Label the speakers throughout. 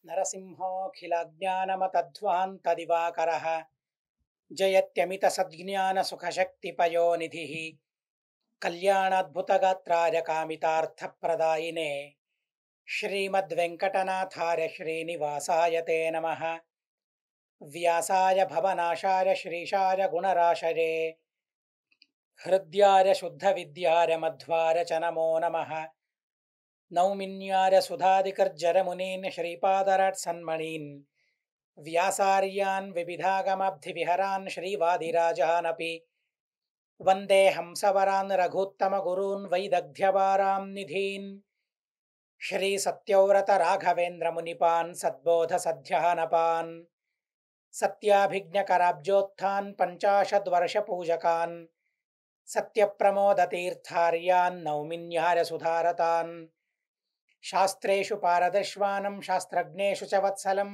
Speaker 1: नरसिंहोऽखिलज्ञानमतध्वान्तदिवाकरः जयत्यमितसद्ज्ञानसुखशक्तिपयोनिधिः कल्याणाद्भुतगात्राय कामितार्थप्रदायिने श्रीमद्वेङ्कटनाथाय श्रीनिवासाय ते नमः। व्यासाय भवनाशाय श्रीशाय गुणराशये हृद्याय शुद्धविद्याय मध्वाय च नमो नमः। नौमिन्याय सुधादिकर्जरमुनीन् श्रीपादराट्सन्मणीन् व्यासार्यान् विविधागमब्धिविहरान् श्रीवादिराजानपि वन्दे हंसवरान् रघूत्तमगुरून् वैदग्ध्यवारां निधीन् श्रीसत्यव्रतराघवेन्द्रमुनिपान् सद्बोधसद्ध्यानपान् सत्याभिज्ञकराब्जोत्थान् पञ्चाशद्वर्षपूजकान् सत्यप्रमोदतीर्थार्यान् नौमिन्याय सुधारतान् शास्त्रेषु पारदर्श्वानं शास्त्रज्ञेषु च वत्सलं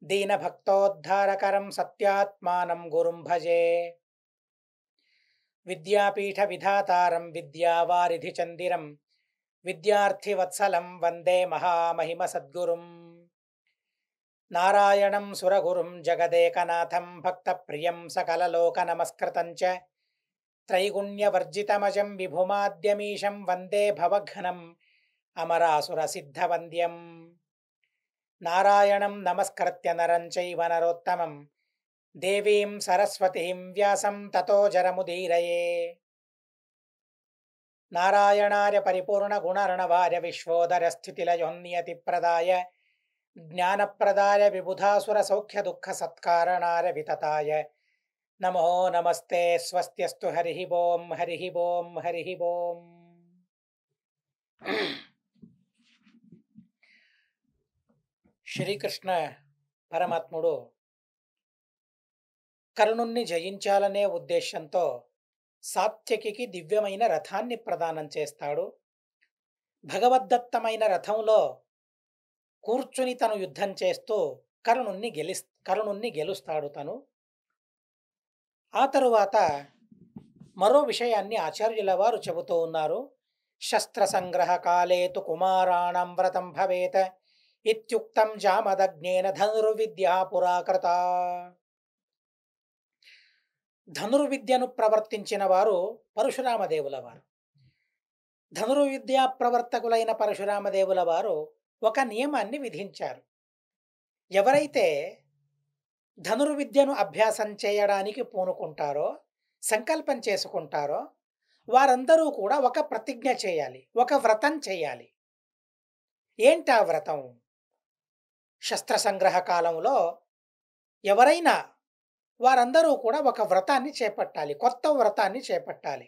Speaker 1: दीनभक्तोद्धारकरं सत्यात्मानं गुरुं भजे। विद्यापीठविधातारं विद्यावारिधिचन्दिरं विद्यार्थिवत्सलं वन्दे महामहिमसद्गुरुं नारायणं सुरगुरुं जगदेकनाथं भक्तप्रियं सकललोकनमस्कृतं च त्रैगुण्यवर्जितमजं विभुमाद्यमीशं वन्दे भवघ्नम् अमरासुरसिद्धवन्द्यं नारायणं नमस्कृत्य नरं चैव नरोत्तमं देवीं सरस्वतीं व्यासं ततो जरमुदीरये। नारायणाय परिपूर्णगुणर्णवाय विश्वोदरस्थितिलयोन्नियतिप्रदाय ज्ञानप्रदाय विबुधासुरसौख्यदुःखसत्कारणाय वितताय नमो नमस्ते। स्वस्त्यस्तु हरिः ओं हरिः ओं हरिः ओं। శ్రీకృష్ణ పరమాత్ముడు కర్ణుణ్ణి జయించాలనే ఉద్దేశంతో సాత్యకికి దివ్యమైన రథాన్ని ప్రదానం చేస్తాడు. భగవద్దత్తమైన రథంలో కూర్చుని తను యుద్ధం చేస్తూ కర్ణుణ్ణి గెలుస్తాడు తను. ఆ తరువాత మరో విషయాన్ని ఆచార్యుల వారు చెబుతూ ఉన్నారు. శస్త్రసంగ్రహ కాలేతు కుమారాణం వ్రతం భవేత ఇత్యుక్తం జామదగ్నేన ధనుర్విద్యా పురాకృత. ధనుర్విద్యను ప్రవర్తించిన వారు పరశురామదేవుల వారు. ధనుర్విద్యా ప్రవర్తకులైన పరశురామదేవుల వారు ఒక నియమాన్ని విధించారు. ఎవరైతే ధనుర్విద్యను అభ్యాసం చేయడానికి పూనుకుంటారో, సంకల్పం చేసుకుంటారో వారందరూ కూడా ఒక ప్రతిజ్ఞ చేయాలి, ఒక వ్రతం చేయాలి. ఏంటా వ్రతం? శస్త్ర సంగ్రహ కాలంలో ఎవరైనా వారందరూ కూడా ఒక వ్రతాన్ని చేపట్టాలి, కొత్త వ్రతాన్ని చేపట్టాలి.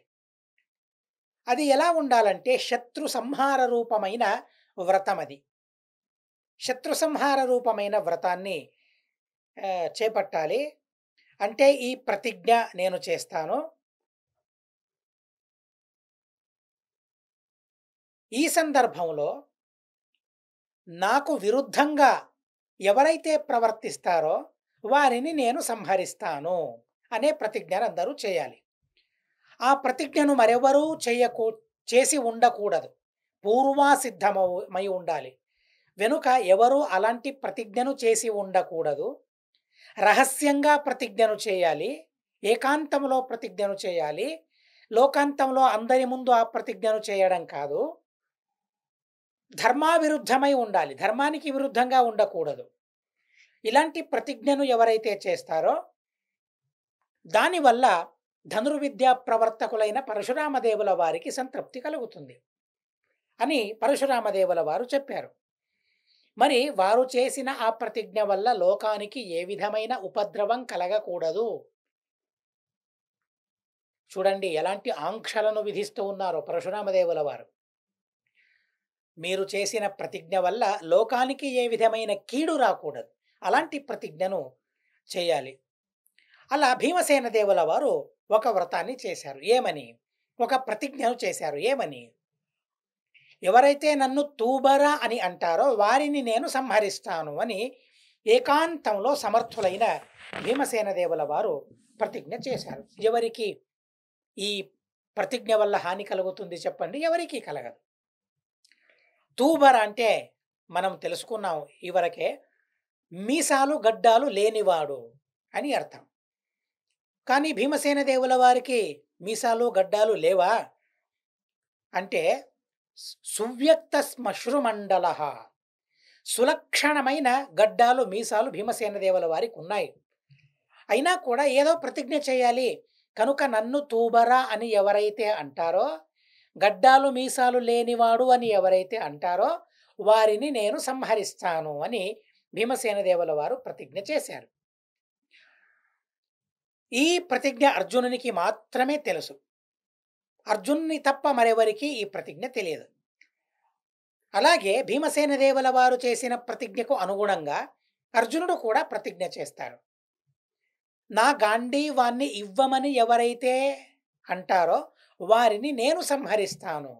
Speaker 1: అది ఎలా ఉండాలంటే శత్రు సంహార రూపమైన వ్రతం. అది శత్రు సంహార రూపమైన వ్రతాన్ని చేపట్టాలి. అంటే ఈ ప్రతిజ్ఞ నేను చేస్తాను, ఈ సందర్భంలో నాకు విరుద్ధంగా ఎవరైతే ప్రవర్తిస్తారో వారిని నేను సంహరిస్తాను అనే ప్రతిజ్ఞను అందరూ చేయాలి. ఆ ప్రతిజ్ఞను మరెవరూ చేసి ఉండకూడదు, పూర్వాసిద్ధమై ఉండాలి. వెనుక ఎవరు అలాంటి ప్రతిజ్ఞను చేసి ఉండకూడదు. రహస్యంగా ప్రతిజ్ఞను చేయాలి, ఏకాంతంలో ప్రతిజ్ఞను చేయాలి. లోకాంతంలో అందరి ముందు ఆ ప్రతిజ్ఞను చేయడం కాదు. ధర్మావిరుద్ధమై ఉండాలి, ధర్మానికి విరుద్ధంగా ఉండకూడదు. ఇలాంటి ప్రతిజ్ఞను ఎవరైతే చేస్తారో దానివల్ల ధనుర్విద్యా ప్రవర్తకులైన పరశురామదేవుల వారికి సంతృప్తి కలుగుతుంది అని పరశురామదేవుల వారు చెప్పారు. మరి వారు చేసిన ఆ ప్రతిజ్ఞ వల్ల లోకానికి ఏ విధమైన ఉపద్రవం కలగకూడదు. చూడండి ఎలాంటి ఆంక్షలను విధిస్తూ ఉన్నారో పరశురామదేవుల వారు. మీరు చేసిన ప్రతిజ్ఞ వల్ల లోకానికి ఏ విధమైన కీడు రాకూడదు, అలాంటి ప్రతిజ్ఞను చేయాలి. అలా భీమసేన దేవుల వారు ఒక వ్రతాన్ని చేశారు. ఏమని? ఒక ప్రతిజ్ఞను చేశారు. ఏమని? ఎవరైతే నన్ను తూబరా అని అంటారో వారిని నేను సంహరిస్తాను అని ఏకాంతంలో సమర్థులైన భీమసేన దేవుల వారు ప్రతిజ్ఞ చేశారు. ఎవరికి ఈ ప్రతిజ్ఞ వల్ల హాని కలుగుతుంది చెప్పండి? ఎవరికీ కలగదు. తూబర అంటే మనం తెలుసుకున్నాం ఇవరకే. మీసాలు, గడ్డాలు లేనివాడు అని అర్థం. కానీ భీమసేన దేవుల వారికి మీసాలు, గడ్డాలు లేవా? అంటే సువ్యక్త శ్మశ్రుమండలః. సులక్షణమైన గడ్డాలు, మీసాలు భీమసేన దేవుల వారికున్నాయి. అయినా కూడా ఏదో ప్రతిజ్ఞ చేయాలి. కనుక నన్ను తూబరా అని ఎవరైతే అంటారో, గడ్డాలు, మీసాలు లేనివాడు అని ఎవరైతే అంటారో, వారిని నేను సంహరిస్తాను అని భీమసేన దేవుల వారు ప్రతిజ్ఞ చేశారు. ఈ ప్రతిజ్ఞ అర్జునునికి మాత్రమే తెలుసు. అర్జునుని తప్ప మరెవరికీ ఈ ప్రతిజ్ఞ తెలియదు. అలాగే భీమసేన దేవుల వారు చేసిన ప్రతిజ్ఞకు అనుగుణంగా అర్జునుడు కూడా ప్రతిజ్ఞ చేస్తాడు. నా గాంధీవాన్ని ఇవ్వమని ఎవరైతే అంటారో వారిని నేను సంహరిస్తాను.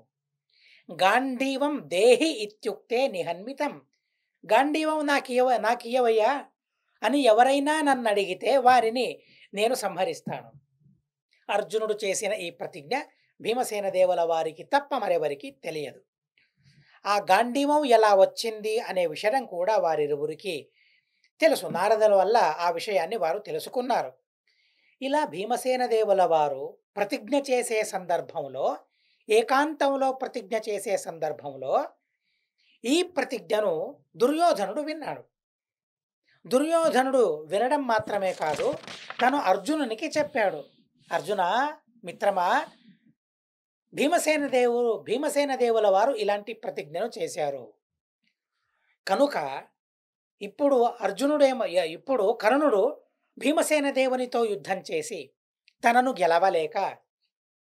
Speaker 1: గాంధీవం దేహి ఇత్యుక్తే నిహన్మితం. గాంధీవం నాకియ్యవయ్యా అని ఎవరైనా నన్ను అడిగితే వారిని నేను సంహరిస్తాను. అర్జునుడు చేసిన ఈ ప్రతిజ్ఞ భీమసేన దేవుల వారికి తప్ప మరెవరికి తెలియదు. ఆ గాంధీవం ఎలా వచ్చింది అనే విషయం కూడా వారిరువురికి తెలుసు. నారదుల వల్ల ఆ విషయాన్ని వారు తెలుసుకున్నారు. ఇలా భీమసేన దేవుల వారు ప్రతిజ్ఞ చేసే సందర్భంలో, ఏకాంతంలో ప్రతిజ్ఞ చేసే సందర్భంలో ఈ ప్రతిజ్ఞను దుర్యోధనుడు విన్నాడు. దుర్యోధనుడు వినడం మాత్రమే కాదు, తను అర్జునునికి చెప్పాడు. అర్జున మిత్రమా, భీమసేన దేవుల వారు ఇలాంటి ప్రతిజ్ఞను చేశారు. కనుక ఇప్పుడు కర్ణుడు భీమసేన దేవునితో యుద్ధం చేసి తనను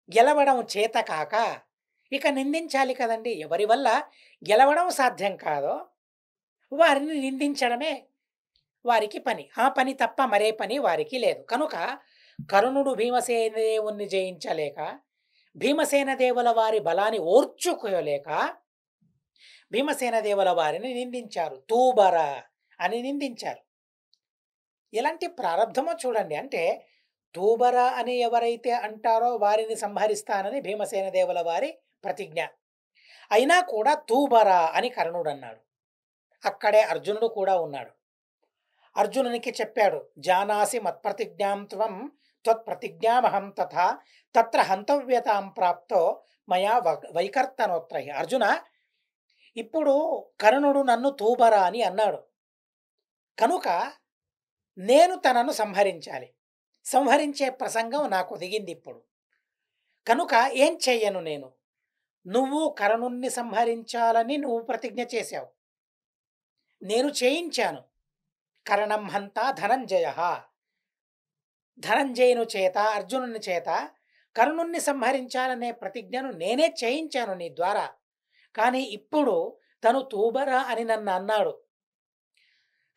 Speaker 1: గెలవడం చేత కాక ఇక నిందించాలి కదండి. ఎవరి వల్ల గెలవడం సాధ్యం కాదో వారిని నిందించడమే వారికి పని. ఆ పని తప్ప మరే పని వారికి లేదు. కనుక కర్ణుడు భీమసేన దేవుణ్ణి జయించలేక, భీమసేన దేవుల వారి బలాన్ని ఓర్చుకోలేక భీమసేన దేవుల వారిని నిందించారు. తూబర అని నిందించారు. ఎలాంటి ప్రారంధమో చూడండి. అంటే తూబర అని ఎవరైతే అంటారో వారిని సంహరిస్తానని భీమసేన దేవుల వారి ప్రతిజ్ఞ. అయినా కూడా తూబర అని కర్ణుడు అన్నాడు. అక్కడే అర్జునుడు కూడా ఉన్నాడు. అర్జునునికి చెప్పాడు, జానాసి మత్ప్రతిజ్ఞాం త్వం త్వత్ప్రతిజ్ఞామహం తథా తత్ర హంతవ్యతాం ప్రాప్తో మయా వైకర్తనోత్రయ. అర్జున, ఇప్పుడు కర్ణుడు నన్ను తూబరా అని అన్నాడు. కనుక నేను తనను సంహరించాలి. సంహరించే ప్రసంగం నాకు దిగింది ఇప్పుడు. కనుక ఏం చెయ్యను నేను? నువ్వు కర్ణుణ్ణి సంహరించాలని నువ్వు ప్రతిజ్ఞ చేశావు, నేను చేయించాను. కరణం హంత ధనంజయ, ధనంజయుని చేత, అర్జునుని చేత కర్ణుణ్ణి సంహరించాలనే ప్రతిజ్ఞను నేనే చేయించాను నీ ద్వారా. కానీ ఇప్పుడు తను తూబరా అని నన్ను అన్నాడు.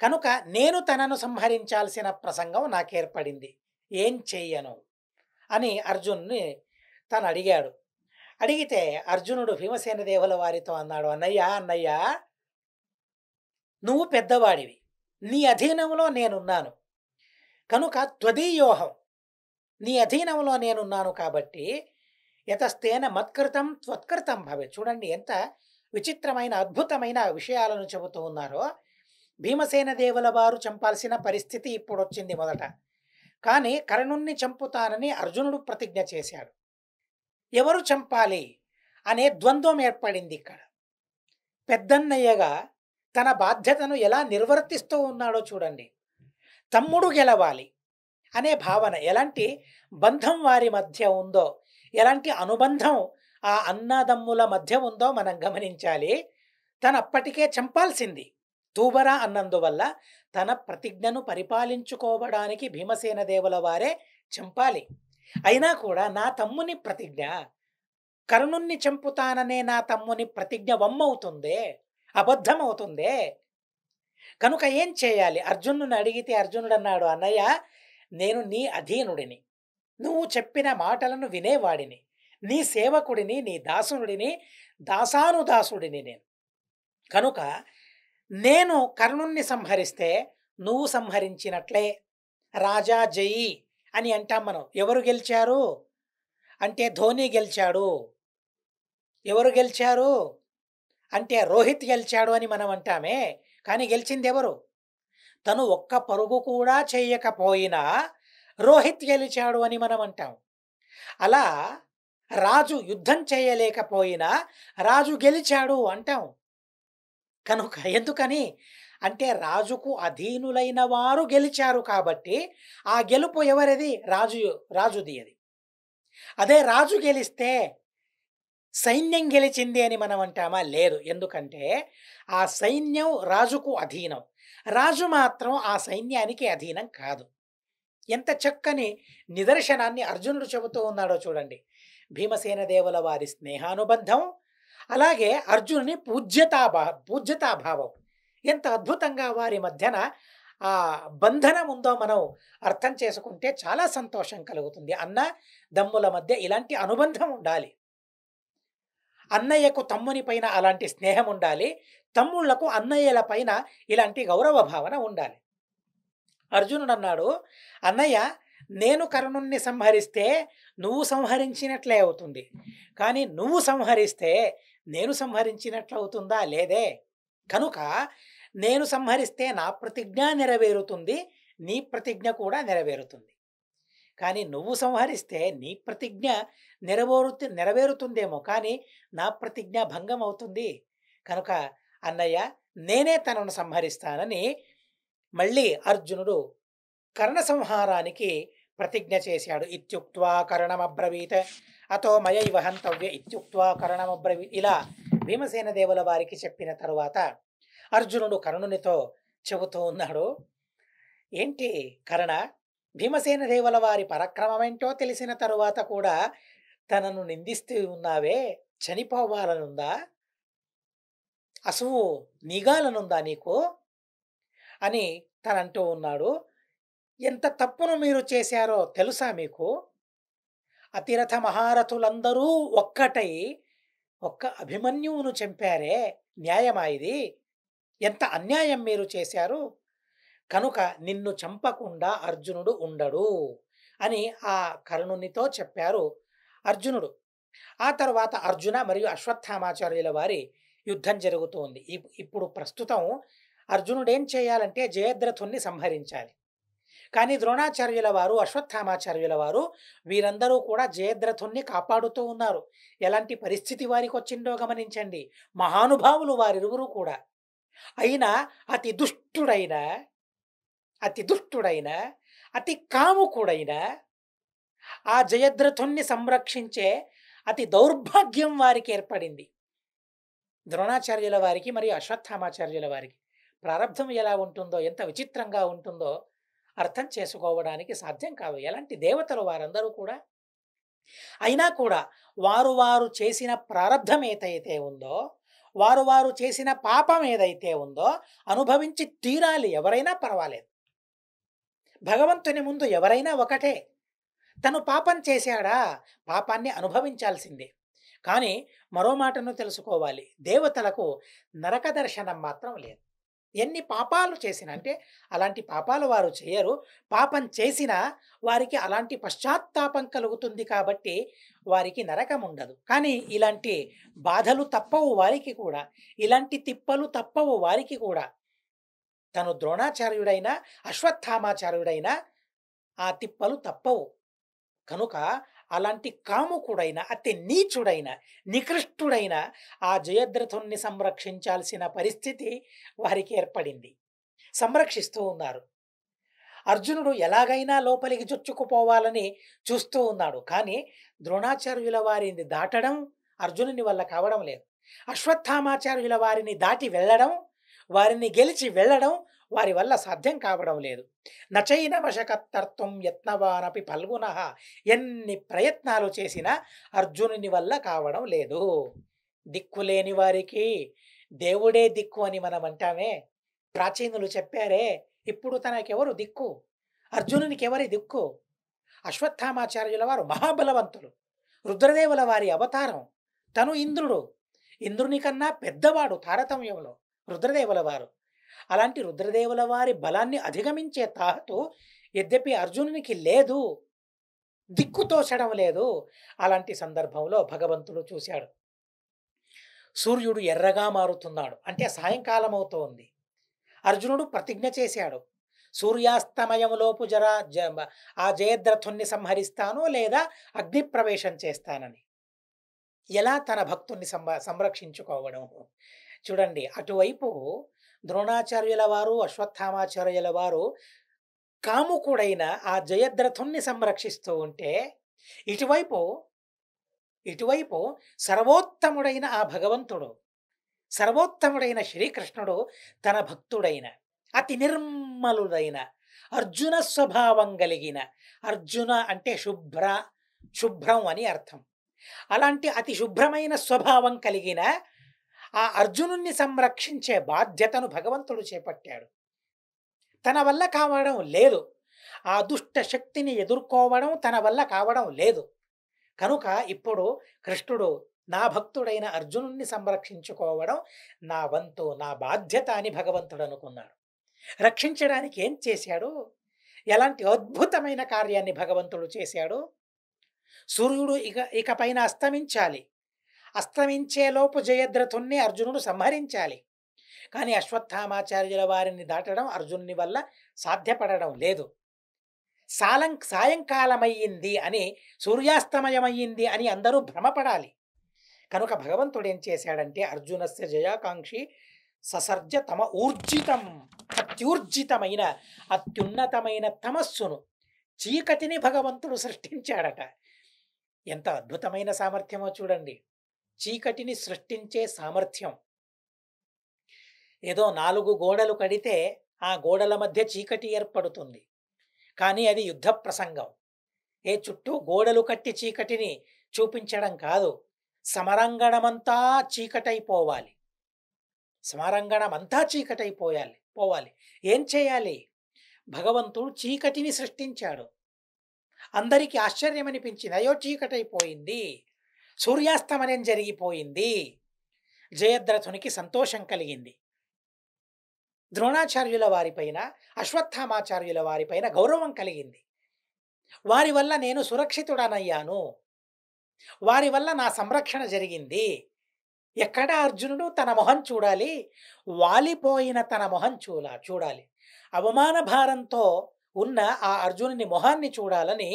Speaker 1: కనుక నేను తనను సంహరించాల్సిన ప్రసంగం నాకేర్పడింది. ఏం చెయ్యను అని అర్జునుని తను అడిగాడు. అడిగితే అర్జునుడు భీమసేన దేవుల వారితో అన్నాడు, అన్నయ్య, నువ్వు పెద్దవాడివి, నీ అధీనంలో నేనున్నాను. కనుక త్వదీయోహం, నీ అధీనంలో నేనున్నాను కాబట్టి యతస్తేన మత్కృతం త్వత్కృతం భవే. చూడండి ఎంత విచిత్రమైన అద్భుతమైన విషయాలను చెబుతూ ఉన్నారో. భీమసేన దేవుల వారు చంపాల్సిన పరిస్థితి ఇప్పుడు వచ్చింది మొదట. కానీ కర్ణుణ్ణి చంపుతానని అర్జునుడు ప్రతిజ్ఞ చేశాడు. ఎవరు చంపాలి అనే ద్వంద్వం ఏర్పడింది ఇక్కడ. పెద్దన్నయ్యగా తన బాధ్యతను ఎలా నిర్వర్తిస్తూ ఉన్నాడో చూడండి. తమ్ముడు గెలవాలి అనే భావన, ఎలాంటి బంధం వారి మధ్య ఉందో, ఎలాంటి అనుబంధం ఆ అన్నదమ్ముల మధ్య ఉందో మనం గమనించాలి. తను అప్పటికే చంపాల్సింది. తూబరా అన్నందువల్ల తన ప్రతిజ్ఞను పరిపాలించుకోవడానికి భీమసేన దేవుల వారే చంపాలి. అయినా కూడా నా తమ్ముని ప్రతిజ్ఞ, కర్ణుణ్ణి చంపుతాననే నా తమ్ముని ప్రతిజ్ఞ వమ్మవుతుందే, అబద్ధమవుతుందే. కనుక ఏం చేయాలి? అర్జునుని అడిగితే అర్జునుడు అన్నాడు, అన్నయ్య, నేను నీ అధీనుడిని, నువ్వు చెప్పిన మాటలను వినేవాడిని, నీ సేవకుడిని, నీ దాసునుడిని, దాసానుదాసుడిని నేను. కనుక నేను కర్ణుణ్ణి సంహరిస్తే నువ్వు సంహరించినట్లే. రాజా జయి అని అంటాం మనం. ఎవరు గెలిచారు అంటే ధోని గెలిచాడు. ఎవరు గెలిచారు అంటే రోహిత్ గెలిచాడు అని మనం అంటామే. కానీ గెలిచిందెవరు? తను ఒక్క పరుగు కూడా చెయ్యకపోయినా రోహిత్ గెలిచాడు అని మనం అంటాం. అలా రాజు యుద్ధం చేయలేకపోయినా రాజు గెలిచాడు అంటాం. కనుక ఎందుకని? అంటే రాజుకు అధీనులైన వారు గెలిచారు కాబట్టి, ఆ గెలుపు ఎవరిది? రాజుది అది. అదే రాజు గెలిస్తే సైన్యం గెలిచింది అని మనం అంటామా? లేదు. ఎందుకంటే ఆ సైన్యం రాజుకు అధీనం. రాజు మాత్రం ఆ సైన్యానికి అధీనం కాదు. ఎంత చక్కని నిదర్శనాన్ని అర్జునుడు చెబుతూ ఉన్నాడో చూడండి. భీమసేన దేవుల వారి స్నేహానుబంధం, అలాగే అర్జునుని పూజ్యతాభావం. ఎంత అద్భుతంగా వారి మధ్యన ఆ బంధనం ఉందో మనం అర్థం చేసుకుంటే చాలా సంతోషం కలుగుతుంది. అన్న దమ్ముల మధ్య ఇలాంటి అనుబంధం ఉండాలి. అన్నయ్యకు తమ్ముని పైన అలాంటి స్నేహం ఉండాలి. తమ్ముళ్లకు అన్నయ్యల పైన ఇలాంటి గౌరవ భావన ఉండాలి. అర్జునుడు అన్నాడు, అన్నయ్య నేను కర్ణుణ్ణి సంహరిస్తే నువ్వు సంహరించినట్లే అవుతుంది. కానీ నువ్వు సంహరిస్తే నేను సంహరించినట్లు అవుతుందా? లేదే. కనుక నేను సంహరిస్తే నా ప్రతిజ్ఞ నెరవేరుతుంది. నీ ప్రతిజ్ఞ కూడా నెరవేరుతుంది. కానీ నువ్వు సంహరిస్తే నీ ప్రతిజ్ఞ నెరవేరుతుందేమో, కానీ నా ప్రతిజ్ఞ భంగం అవుతుంది. కనుక అన్నయ్య నేనే తనను సంహరిస్తానని మళ్ళీ అర్జునుడు కర్ణ సంహారానికి ప్రతిజ్ఞ చేశాడు. ఇత్యుక్త్వా కర్ణమబ్రవీత్ అతో మయైవ హంతవ్య ఇత్యుక్త్వా కర్ణమబ్రవీత్. ఇలా భీమసేన దేవుల వారికి చెప్పిన తరువాత అర్జునుడు కర్ణునితో చెబుతూ ఉన్నాడు, ఏంటి కర్ణ, భీమసేన దేవుల వారి పరాక్రమమేంటో తెలిసిన తరువాత కూడా తనను నిందిస్తూ ఉన్నావే, చనిపోవాలనుందా? అసలు నీగాలనుందా నీకు అని తనంటూ ఉన్నాడు. ఎంత తప్పును మీరు చేశారో తెలుసా మీకు? అతిరథ మహారథులందరూ ఒక్కటై ఒక్క అభిమన్యువును చంపారే, న్యాయమా ఇది? ఎంత అన్యాయం మీరు చేశారు. కనుక నిన్ను చంపకుండా అర్జునుడు ఉండడు అని ఆ కర్ణునితో చెప్పారు అర్జునుడు. ఆ తర్వాత అర్జున మరియు అశ్వత్థామాచార్యుల వారి యుద్ధం జరుగుతోంది. ఇప్పుడు ప్రస్తుతం అర్జునుడు ఏం చేయాలంటే జయద్రథుణ్ణి సంహరించాలి. కానీ ద్రోణాచార్యుల వారు, అశ్వత్థామాచార్యుల వారు వీరందరూ కూడా జయద్రథుణ్ణి కాపాడుతూ ఉన్నారు. ఎలాంటి పరిస్థితి వారికి వచ్చిందో గమనించండి. మహానుభావులు వారిరువురు కూడా. అయినా అతి దుష్టుడైన అతి కాముకుడైన ఆ జయద్రథుణ్ణి సంరక్షించే అతి దౌర్భాగ్యం వారికి ఏర్పడింది. ద్రోణాచార్యుల వారికి మరియు అశ్వత్థామాచార్యుల వారికి ప్రారంధం ఎలా ఉంటుందో, ఎంత విచిత్రంగా ఉంటుందో అర్థం చేసుకోవడానికి సాధ్యం కాదు. ఎలాంటి దేవతలు వారందరూ కూడా. అయినా కూడా వారు చేసిన ప్రారంధం ఏదైతే ఉందో, వారు చేసిన పాపం ఏదైతే ఉందో అనుభవించి తీరాలి. ఎవరైనా పర్వాలేదు. భగవంతుని ముందు ఎవరైనా ఒకటే. తను పాపం చేశాడా, పాపాన్ని అనుభవించాల్సిందే. కానీ మరో మాటను తెలుసుకోవాలి, దేవతలకు నరక దర్శనం మాత్రం లేదు. ఎన్ని పాపాలు చేసినా, అంటే అలాంటి పాపాలు వారు చేయరు. పాపం చేసినా వారికి అలాంటి పశ్చాత్తాపం కలుగుతుంది కాబట్టి వారికి నరకం ఉండదు. కానీ ఇలాంటి బాధలు తప్పవు వారికి కూడా, ఇలాంటి తిప్పలు తప్పవు వారికి కూడా. తను ద్రోణాచార్యుడైనా అశ్వత్థామాచార్యుడైనా ఆ తిప్పలు తప్పవు. కనుక అలాంటి కాముకుడైన, అతి నీచుడైన, నికృష్టుడైన ఆ జయద్రథుణ్ణి సంరక్షించాల్సిన పరిస్థితి వారికి ఏర్పడింది. సంరక్షిస్తూ ఉన్నారు. అర్జునుడు ఎలాగైనా లోపలికి చొచ్చుకుపోవాలని చూస్తూ ఉన్నాడు. కానీ ద్రోణాచార్యుల వారిని దాటడం అర్జునుని వల్ల కావడం లేదు. అశ్వత్థామాచార్యుల వారిని దాటి వెళ్ళడం, వారిని గెలిచి వెళ్ళడం వారి వల్ల సాధ్యం కావడం లేదు. నచైన వశకర్తృత్వం యత్నవానపి ఫల్గునః. ఎన్ని ప్రయత్నాలు చేసినా అర్జునుని వల్ల కావడం లేదు. దిక్కులేని వారికి దేవుడే దిక్కు అని మనం అంటామే. ప్రాచీనులు చెప్పారే, ఇప్పుడు తనకెవరు దిక్కు? అర్జునునికి ఎవరి దిక్కు? అశ్వత్థామాచార్యుల వారు మహాబలవంతులు, రుద్రదేవుల వారి అవతారం. తను ఇంద్రుడు, ఇంద్రుని కన్నా పెద్దవాడు తారతమ్యంలో రుద్రదేవుల వారు. అలాంటి రుద్రదేవుల వారి బలాన్ని అధిగమించే తాహతు యద్యపి అర్జునునికి లేదు, దిక్కు తోచడం లేదు. అలాంటి సందర్భంలో భగవంతుడు చూశాడు. సూర్యుడు ఎర్రగా మారుతున్నాడు. అంటే సాయంకాలం అవుతోంది. అర్జునుడు ప్రతిజ్ఞ చేశాడు. సూర్యాస్తమయములోపు ఆ జయద్రథుణ్ణి సంహరిస్తాను లేదా అగ్నిప్రవేశం చేస్తానని. ఎలా తన భక్తుణ్ణి సంరక్షించుకోవడం? చూడండి, అటువైపు ద్రోణాచార్యుల వారు, అశ్వత్థామాచార్యుల వారు కాముకుడైన ఆ జయద్రథుణ్ణి సంరక్షిస్తూ ఉంటే, ఇటువైపు ఇటువైపు సర్వోత్తముడైన ఆ భగవంతుడు, సర్వోత్తముడైన శ్రీకృష్ణుడు తన భక్తుడైన అతి నిర్మలుడైన అర్జున స్వభావం కలిగిన, అర్జున అంటే శుభ్రం అని అర్థం. అలాంటి అతి శుభ్రమైన స్వభావం కలిగిన ఆ అర్జునుణ్ణి సంరక్షించే బాధ్యతను భగవంతుడు చేపట్టాడు. తన వల్ల కావడం లేదు. ఆ దుష్ట శక్తిని ఎదుర్కోవడం తన వల్ల కావడం లేదు. కనుక ఇప్పుడు కృష్ణుడు నా భక్తుడైన అర్జునుణ్ణి సంరక్షించుకోవడం నా వంతు, నా బాధ్యత అని భగవంతుడు అనుకున్నాడు. రక్షించడానికి ఏం చేశాడు? ఎలాంటి అద్భుతమైన కార్యాన్ని భగవంతుడు చేశాడు? సూర్యుడు ఇకపైన అస్తమించాలి. అస్తమించేలోపు జయద్రథుణ్ణి అర్జునుడు సంహరించాలి. కానీ అశ్వత్థామాచార్యుల వారిని దాటడం అర్జునుని వల్ల సాధ్యపడడం లేదు. సాయంకాలమయ్యింది అని, సూర్యాస్తమయమయ్యింది అని అందరూ భ్రమపడాలి. కనుక భగవంతుడు ఏం చేశాడంటే, అర్జునస్య జయాకాంక్షి ససర్జ తమ ఊర్జితం, అత్యూర్జితమైన అత్యున్నతమైన తమస్సును, చీకటిని భగవంతుడు సృష్టించాడట. ఎంత అద్భుతమైన సామర్థ్యమో చూడండి. చీకటిని సృష్టించే సామర్థ్యం. ఏదో 4 గోడలు కడితే ఆ గోడల మధ్య చీకటి ఏర్పడుతుంది. కానీ అది యుద్ధ ప్రసంగం. చుట్టూ గోడలు కట్టి చీకటిని చూపించడం కాదు. సమరంగణమంతా చీకటైపోవాలి. సమరంగణమంతా పోవాలి. ఏం చేయాలి? భగవంతుడు చీకటిని సృష్టించాడు. అందరికీ ఆశ్చర్యం అనిపించింది. అయ్యో, చీకటైపోయింది, సూర్యాస్తమనం జరిగిపోయింది. జయద్రథునికి సంతోషం కలిగింది. ద్రోణాచార్యుల వారిపైన, అశ్వత్థామాచార్యుల వారిపైన గౌరవం కలిగింది. వారి వల్ల నేను సురక్షితుడనయ్యాను, వారి వల్ల నా సంరక్షణ జరిగింది. ఎక్కడ అర్జునుడు తన మొహం చూడాలి? వాలిపోయిన తన మొహం చూడాలి. అవమాన భారంతో ఉన్న ఆ అర్జునుని మొహాన్ని చూడాలని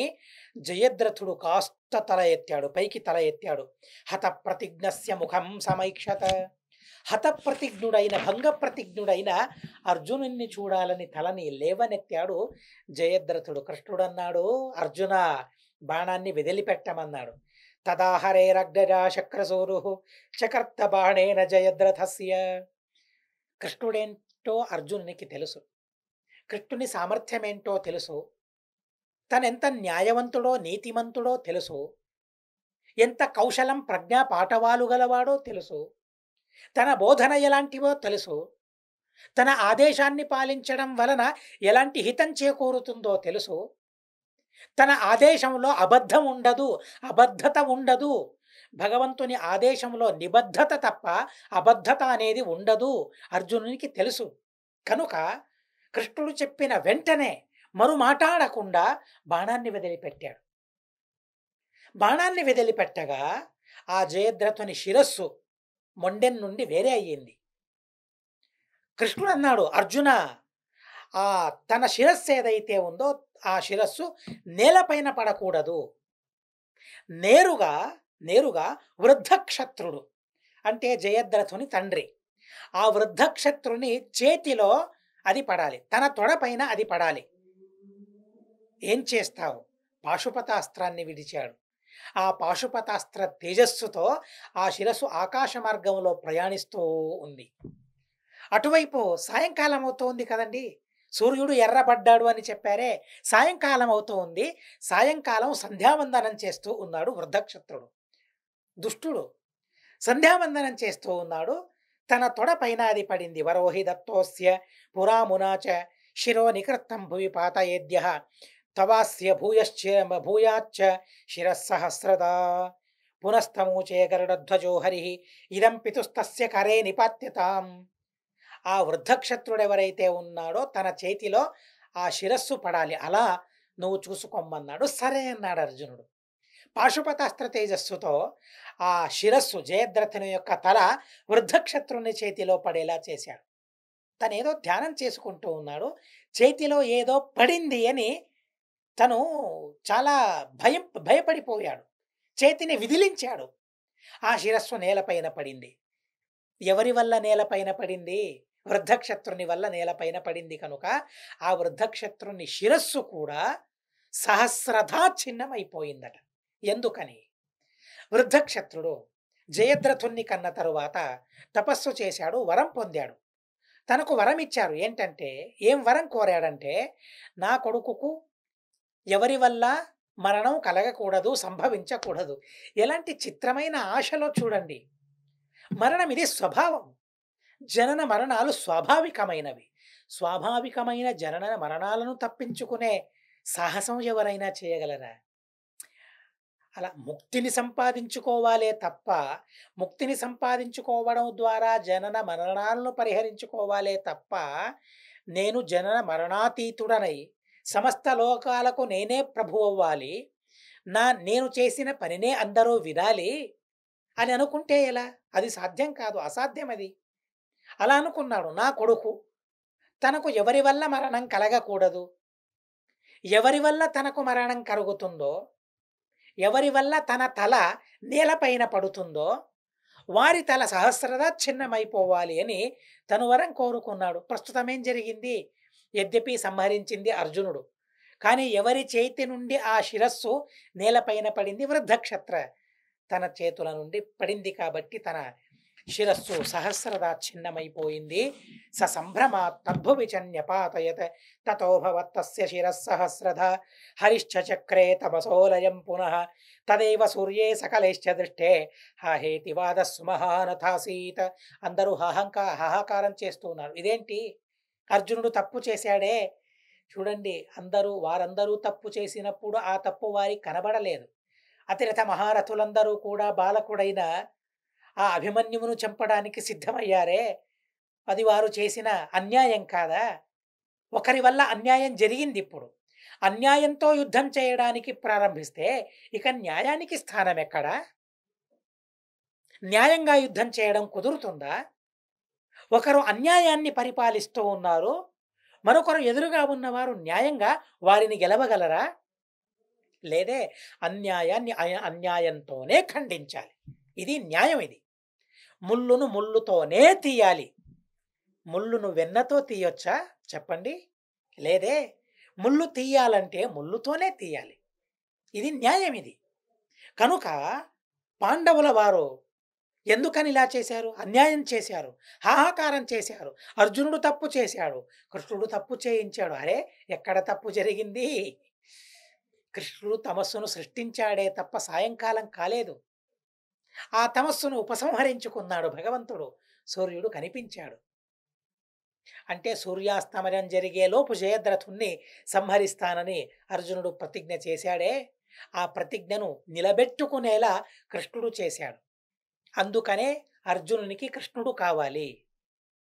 Speaker 1: జయద్రథుడు కాస్త తల ఎత్తాడు, పైకి తల ఎత్తాడు. హత ప్రతిజ్ఞస్య ముఖం సమైక్షత. హతప్రతిజ్ఞుడైన, భంగప్రతిజ్ఞుడైన అర్జునుణ్ణి చూడాలని తలని లేవనెత్తాడు జయద్రథుడు. కృష్ణుడన్నాడు, అర్జున, బాణాన్ని వదిలిపెట్టమన్నాడు. తదాహరేరగ్రజా శక్రసూరు చకర్త బాణేన జయద్రథస్య. కృష్ణుడేంటో అర్జునునికి తెలుసు. కృష్ణుని సామర్థ్యం ఏంటో తెలుసు. తనెంత న్యాయవంతుడో నీతిమంతుడో తెలుసు. ఎంత కౌశలం, ప్రజ్ఞా పాఠవాలు గలవాడో తెలుసు. తన బోధన ఎలాంటివో తెలుసు. తన ఆదేశాన్ని పాలించడం వలన ఎలాంటి హితం చేకూరుతుందో తెలుసు. తన ఆదేశంలో అబద్ధం ఉండదు, అబద్ధత ఉండదు. భగవంతుని ఆదేశంలో నిబద్ధత తప్ప అబద్ధత అనేది ఉండదు అర్జునునికి తెలుసు. కనుక కృష్ణుడు చెప్పిన వెంటనే మరు మాట్లాడకుండా బాణాన్ని వదిలిపెట్టాడు. బాణాన్ని వదిలిపెట్టగా ఆ జయద్రథుని శిరస్సు మొండెం నుండి వేరే అయ్యింది. కృష్ణుడు అన్నాడు, అర్జున, తన శిరస్సు ఏదైతే ఉందో ఆ శిరస్సు నేలపైన పడకూడదు. నేరుగా వృద్ధక్షత్రుడు అంటే జయద్రథుని తండ్రి, ఆ వృద్ధక్షత్రుని చేతిలో అది పడాలి, తన తొడపైన అది పడాలి. ఏం చేస్తావు? పాశుపతాస్త్రాన్ని విడిచాడు. ఆ పాశుపతాస్త్ర తేజస్సుతో ఆ శిరస్సు ఆకాశ మార్గంలో ప్రయాణిస్తూ ఉంది. అటువైపు సాయంకాలం అవుతోంది కదండి. సూర్యుడు ఎర్రబడ్డాడు అని చెప్పారే, సాయంకాలం అవుతూ ఉంది. సాయంకాలం సంధ్యావందనం చేస్తూ ఉన్నాడు వృద్ధక్షత్రుడు. దుష్టుడు సంధ్యావందనం చేస్తూ ఉన్నాడు. తన తొడపైన అది పడింది. వరోహి దత్తోస్య పురామునాచ శిరో నికృత్తం భువి పాతయేద్య తవాస్య భూయాచ్చ శిరస్సహస్రదా పునస్తమూచే గరుడధ్వజో హరి ఇదం పితుస్తస్య కరే నిపాత్యతాం. ఆ వృద్ధక్షత్రుడు ఎవరైతే ఉన్నాడో తన చేతిలో ఆ శిరస్సు పడాలి, అలా నువ్వు చూసుకోమన్నాడు. సరే అన్నాడు అర్జునుడు. పాశుపతాస్త్ర తేజస్సుతో ఆ శిరస్సు జయద్రథుని యొక్క తల వృద్ధక్షత్రుని చేతిలో పడేలా చేశాడు. తనేదో ధ్యానం చేసుకుంటూ ఉన్నాడు. చేతిలో ఏదో పడింది అని తను చాలా భయపడిపోయాడు. చేతిని విదిలించాడు. ఆ శిరస్సు నేలపైన పడింది. ఎవరి వల్ల నేలపైన పడింది? వృద్ధక్షత్రుని వల్ల నేలపైన పడింది కనుక ఆ వృద్ధక్షత్రుని శిరస్సు కూడా సహస్రధా ఛిన్నమైపోయిందట. ఎందుకని? వృద్ధక్షత్రుడు జయద్రథుణ్ణి కన్న తరువాత తపస్సు చేశాడు, వరం పొందాడు. తనకు వరం ఇచ్చారు. ఏంటంటే, ఏం వరం కోరాడంటే, నా కొడుకుకు ఎవరి వల్ల మరణం కలగకూడదు, సంభవించకూడదు. ఎలాంటి చిత్రమైన ఆశలో చూడండి. మరణం ఇది స్వభావం. జనన మరణాలు స్వాభావికమైనవి. స్వాభావికమైన జనన మరణాలను తప్పించుకునే సాహసం ఎవరైనా చేయగలరా? అలా ముక్తిని సంపాదించుకోవాలే తప్ప, ముక్తిని సంపాదించుకోవడం ద్వారా జనన మరణాలను పరిహరించుకోవాలే తప్ప, నేను జనన మరణాతీతుడనై సమస్త లోకాలకు నేనే ప్రభువవ్వాలి, నేను చేసిన పనినే అందరూ వినాలి అని అనుకుంటే ఎలా? అది సాధ్యం కాదు, అసాధ్యం అది. అలా అనుకున్నాడు. నా కొడుకు తనకు ఎవరి వల్ల మరణం కలగకూడదు, ఎవరి వల్ల తనకు మరణం కలుగుతుందో, ఎవరి వల్ల తన తల నేలపైన పడుతుందో వారి తల సహస్రదా ఛిన్నమైపోవాలి అని తను వరం కోరుకున్నాడు. ప్రస్తుతం ఏం జరిగింది? యద్యపి సంహరించింది అర్జునుడు, కానీ ఎవరి చేతి నుండి ఆ శిరస్సు నేలపైన పడింది? వృద్ధక్షత్ర తన చేతుల నుండి పడింది కాబట్టి తన శిరస్సు సహస్రదా ఛిన్నమైపోయింది. స సంభ్రమాత్ తద్భువిచన్యపాతయత్ తతోభవత్తస్య శిరస్సహస్రధ హరిశ్చక్రే తమసోలయం పునః తదేవ సూర్యే సకలైశ్చ దృష్టే హేతివాదస్సు మహానథాసీత్. అందరూ హాహాకారం చేస్తూ ఉన్నారు. ఇదేంటి? అర్జునుడు తప్పు చేశాడే. చూడండి, వారందరూ తప్పు చేసినప్పుడు ఆ తప్పు వారికి కనబడలేదు. అతిరథ మహారథులందరూ కూడా బాలకుడైన ఆ అభిమన్యువును చంపడానికి సిద్ధమయ్యారే, అది వారు చేసిన అన్యాయం కాదా? ఒకరి వల్ల అన్యాయం జరిగింది. ఇప్పుడు అన్యాయంతో యుద్ధం చేయడానికి ప్రారంభిస్తే ఇక న్యాయానికి స్థానం ఎక్కడా? న్యాయంగా యుద్ధం చేయడం కుదురుతుందా? ఒకరు అన్యాయాన్ని పరిపాలిస్తూ ఉన్నారు, మరొకరు ఎదురుగా ఉన్నవారు న్యాయంగా వారిని గెలవగలరా? లేదే. అన్యాయాన్ని అన్యాయంతోనే ఖండించాలి. ఇది న్యాయం. ఇది ముళ్ళును ముళ్ళుతోనే తీయాలి. ముళ్ళును వెన్నతో తీయొచ్చా చెప్పండి? లేదే. ముళ్ళు తీయాలంటే ముళ్ళుతోనే తీయాలి. ఇది న్యాయం. ఇది కనుక పాండవుల వారు ఎందుకని ఇలా చేశారు? అన్యాయం చేశారు, హాహాకారం చేశారు. అర్జునుడు తప్పు చేశాడు, కృష్ణుడు తప్పు చేయించాడు. అరే, ఎక్కడ తప్పు జరిగింది? కృష్ణుడు తమస్సును సృష్టించాడే తప్ప సాయంకాలం కాలేదు. ఆ తమస్సును ఉపసంహరించుకున్నాడు భగవంతుడు. సూర్యుడు కనిపించాడు. అంటే సూర్యాస్తమయం జరిగేలోపు జయద్రథుణ్ణి సంహరిస్తానని అర్జునుడు ప్రతిజ్ఞ చేశాడే, ఆ ప్రతిజ్ఞను నిలబెట్టుకునేలా కృష్ణుడు చేశాడు. అందుకనే అర్జునునికి కృష్ణుడు కావాలి.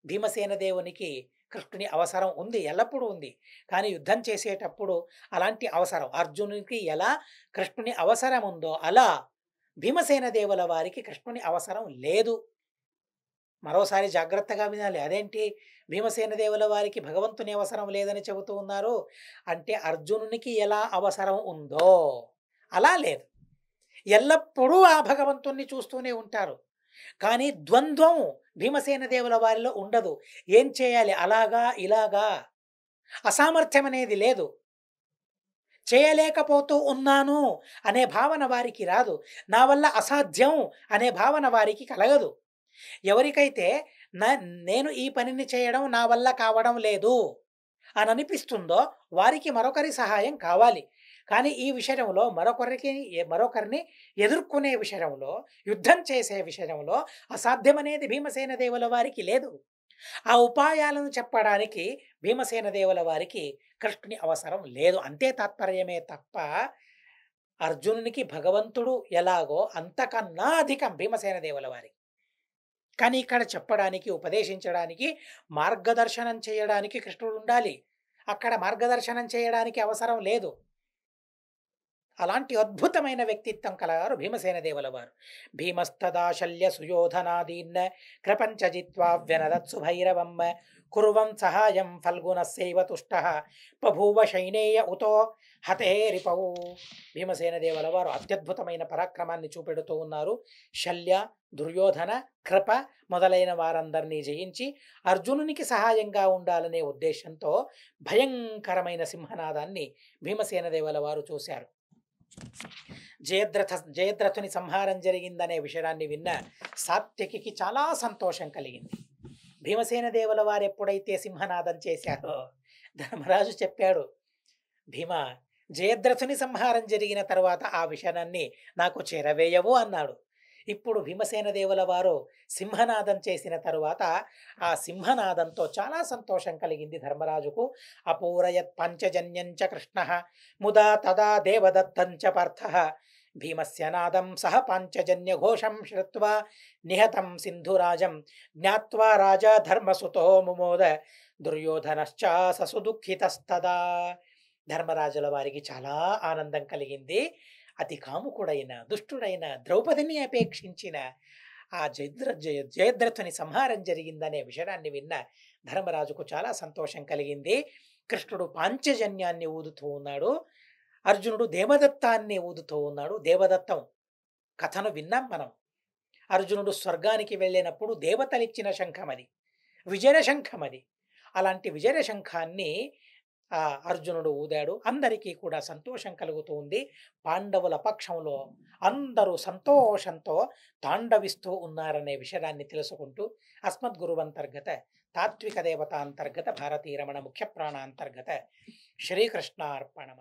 Speaker 1: భీమసేన దేవునికి కృష్ణుని అవసరం ఉంది, ఎల్లప్పుడూ ఉంది. కానీ యుద్ధం చేసేటప్పుడు అలాంటి అవసరం అర్జునునికి ఎలా కృష్ణుని అవసరం ఉందో అలా భీమసేన దేవుల వారికి కృష్ణుని అవసరం లేదు. మరోసారి జాగ్రత్తగా వినాలి. అదేంటి భీమసేన దేవుల వారికి భగవంతుని అవసరం లేదని చెబుతూ ఉన్నారు అంటే, అర్జునునికి ఎలా అవసరం ఉందో అలా లేదు. ఎల్లప్పుడూ ఆ భగవంతుణ్ణి చూస్తూనే ఉంటారు. కానీ ద్వంద్వం భీమసేన దేవుల వారిలో ఉండదు. ఏం చేయాలి? అలాగా ఇలాగా అసామర్థ్యం అనేది లేదు. చేయలేకపోతూ ఉన్నాను అనే భావన వారికి రాదు. నా వల్ల అసాధ్యం అనే భావన వారికి కలగదు. ఎవరికైతే నేను ఈ పనిని చేయడం నా వల్ల కావడం లేదు అని అనిపిస్తుందో వారికి మరొకరి సహాయం కావాలి. కానీ ఈ విషయంలో మరొకరిని ఎదుర్కొనే విషయంలో, యుద్ధం చేసే విషయంలో అసాధ్యమనేది భీమసేన దేవుల వారికి లేదు. ఆ ఉపాయాలను చెప్పడానికి భీమసేన దేవుల వారికి కృష్ణుని అవసరం లేదు. అంతే తాత్పర్యమే తప్ప అర్జునునికి భగవంతుడు ఎలాగో అంతకన్నా అధికం భీమసేన దేవుల వారికి. కానీ ఇక్కడ చెప్పడానికి, ఉపదేశించడానికి, మార్గదర్శనం చేయడానికి కృష్ణుడు ఉండాలి. అక్కడ మార్గదర్శనం చేయడానికి అవసరం లేదు. అలాంటి అద్భుతమైన వ్యక్తిత్వం కలవారు భీమసేన దేవుల వారు. భీమస్తదా శల్య సుయోధనాదీన్న ప్రపంచ జిత్వా వ్యనదత్సు భైరవం కుర్వం సహాయం ఫల్గుణస్యైవ తుష్టః బభూవ శైనేయ ఉతో హతే రిపౌ. భీమసేన దేవుల వారు అత్యద్భుతమైన పరాక్రమాన్ని చూపెడుతూ ఉన్నారు. శల్య, దుర్యోధన, కృప మొదలైన వారందరినీ జయించి అర్జునునికి సహాయంగా ఉండాలనే ఉద్దేశంతో భయంకరమైన సింహనాదాన్ని భీమసేన దేవుల వారు చూశారు. జయద్రథుని సంహారం జరిగిందనే విషయాన్ని విన్న సాత్యకికి చాలా సంతోషం కలిగింది. భీమసేన దేవుల వారు ఎప్పుడైతే సింహనాదం చేశారో ధర్మరాజు చెప్పాడు, భీమ, జయద్రథుని సంహారం జరిగిన తర్వాత ఆ విషయాన్ని నాకు చేరవేయవు అన్నాడు. ఇప్పుడు భీమసేన దేవుల వారు సింహనాదం చేసిన తరువాత ఆ సింహనాదంతో చాలా సంతోషం కలిగింది ధర్మరాజుకు. అపూరయత్ పంచజన్యంచ కృష్ణ ముదా తదా దేవదత్తంచ పార్థ భీమస్య నాదం సహ పాంచజన్య ఘోషం శ్రుత్వా నిహతం సింధురాజం జ్ఞాత్వా రాజా ధర్మసుతో ముమోద దుర్యోధనశ్చ ససుదుఃఖితస్తదా. ధర్మరాజుల వారికి చాలా ఆనందం కలిగింది. అతి కాముకుడైన దుష్టుడైన ద్రౌపదిని అపేక్షించిన ఆ జయద్రథుని సంహారం జరిగిందనే విషయాన్ని విన్న ధర్మరాజుకు చాలా సంతోషం కలిగింది. కృష్ణుడు పాంచజన్యాన్ని ఊదుతూ ఉన్నాడు, అర్జునుడు దేవదత్తాన్ని ఊదుతూ ఉన్నాడు. దేవదత్తం కథను విన్నాం మనం. అర్జునుడు స్వర్గానికి వెళ్ళినప్పుడు దేవతలిచ్చిన శంఖమది, విజయ శంఖమది. అలాంటి విజయ శంఖాన్ని అర్జునుడు ఊదాడు. అందరికీ కూడా సంతోషం కలుగుతూ ఉంది. పాండవుల పక్షంలో అందరూ సంతోషంతో తాండవిస్తూ ఉన్నారనే విషయాన్ని తెలుసుకుంటూ అస్మద్గురువంతర్గత తాత్విక దేవత అంతర్గత భారతీరమణ ముఖ్య ప్రాణ అంతర్గత శ్రీకృష్ణార్పణమస్తు.